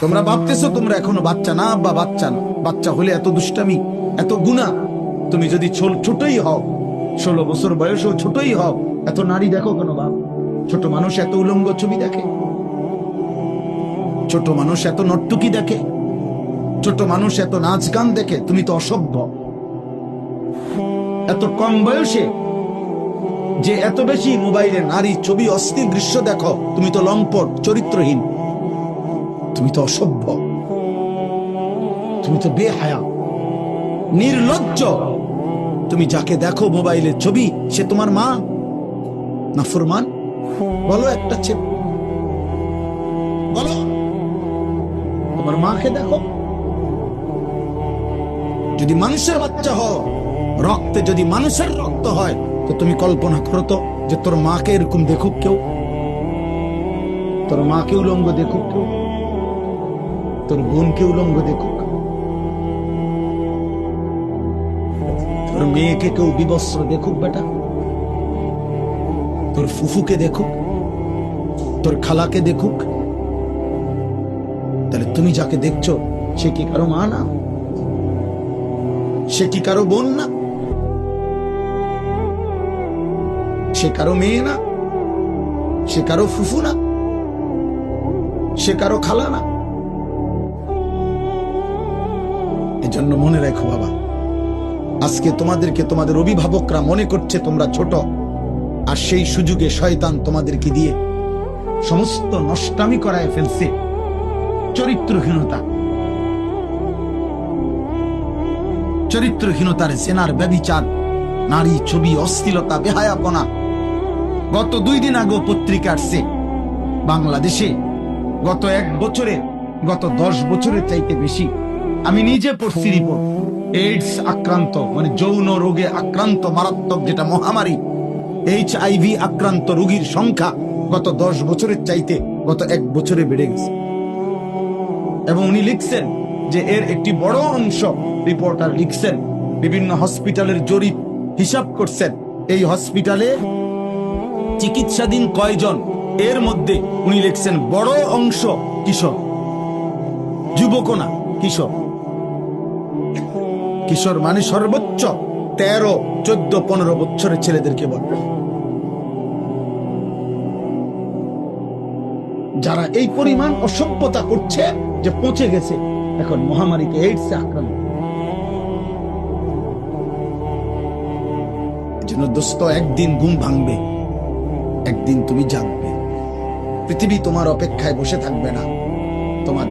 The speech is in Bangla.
তোমরা ভাবতেছো তোমরা এখনো বাচ্চা না, বা বাচ্চা না। বাচ্চা হলে এত দুষ্টামি, এত গুনাহ। তুমি যদি ছোটই হও, 16 বছর বয়সেও ছোটই হও, এত নারী দেখো কেন বাপ? ছোট মানুষ এত উলঙ্গ ছবি দেখে, ছোট মানুষ এত নর্তকী দেখে, ছোট মানুষ এত নাচ গান দেখে। তুমি তো অসভ্য। এত কম বয়সে যে এত বেশি মোবাইলে নারী ছবি, অস্থির দৃশ্য দেখো, তুমি তো লম্পট, চরিত্রহীন, তুমি তো অসভ্য, তুমি তো বেহায়া, নির্লজ্জ। তুমি যাকে দেখো মোবাইলের ছবি, সে তোমার মা না ফরমান? বলো একটা ছেলে, বলো তোমার মাকে দেখো। যদি মানুষের বাচ্চা হও, রক্তে যদি মানুষের রক্ত হয়, তো তুমি কল্পনা করো তো যে তোর মাকে এরকম দেখুক কেউ, তোর মাকে উলঙ্গ দেখুক কেউ, তোর বোনকে উলঙ্গ দেখুক, তোর মেয়েকে কেউ বিবস্ত্র দেখুক বেটা, তোর ফুফুকে দেখুক, তোর খালাকে দেখুক। তাহলে তুমি যাকে দেখছো সে কি কারো মা না? সে কি কারো বোন না? সে কারো মেয়ে না? সে কারো ফুফু না? সে কারো খালা না? এজন্য মনে রাখো বাবা, আজকে তোমাদেরকে তোমাদের অভিভাবকরা মনে করছে তোমরা ছোট, আর সেই সুযোগে শয়তান তোমাদেরকে দিয়ে সমস্ত নষ্টামি করায় ফেলছে। চরিত্রহীনতা, চরিত্রহীনতার জেনার, ব্যভিচার, নারী ছবি, অশ্লীলতা, বেহায়াপনা। গত 2 দিন আগে পত্রিকা আসছে বাংলাদেশে গত 1 বছরে, গত 10 বছরের চাইতে বেশি, আমি নিজে পড়ছি রিপোর্ট, এইডস আক্রান্ত, মানে যৌন রোগে আক্রান্ত, মারাত্মক যেটা মহামারী, HIV আক্রান্ত রোগীর সংখ্যা গত 10 বছরের চাইতে গত 1 বছরে বেড়ে গেছে। এবং উনি লিখছেন যে এর একটি বড় অংশ, রিপোর্টার লিখছেন, বিভিন্ন হসপিটালের জরিপ হিসাব করছেন, এই হসপিটালে চিকিৎসাধীন কয়জন, এর মধ্যে উনি লিখছেন বড় অংশ কিশোর, যুবক না, কিশোর। কিশোর মানে সর্বোচ্চ 13, 14, 15 বছরের ছেলেদেরকে বলে। যারা এই পরিমাণ অসভ্যতা করছে যে পৌঁছে গেছে এখন মহামারীতে, এইডসে আক্রান্ত। এজন্য দোস্ত, একদিন ঘুম ভাঙবে, একদিন তুমি জাগবে। পৃথিবী তোমার অপেক্ষায় বসে থাকবে না। তোমার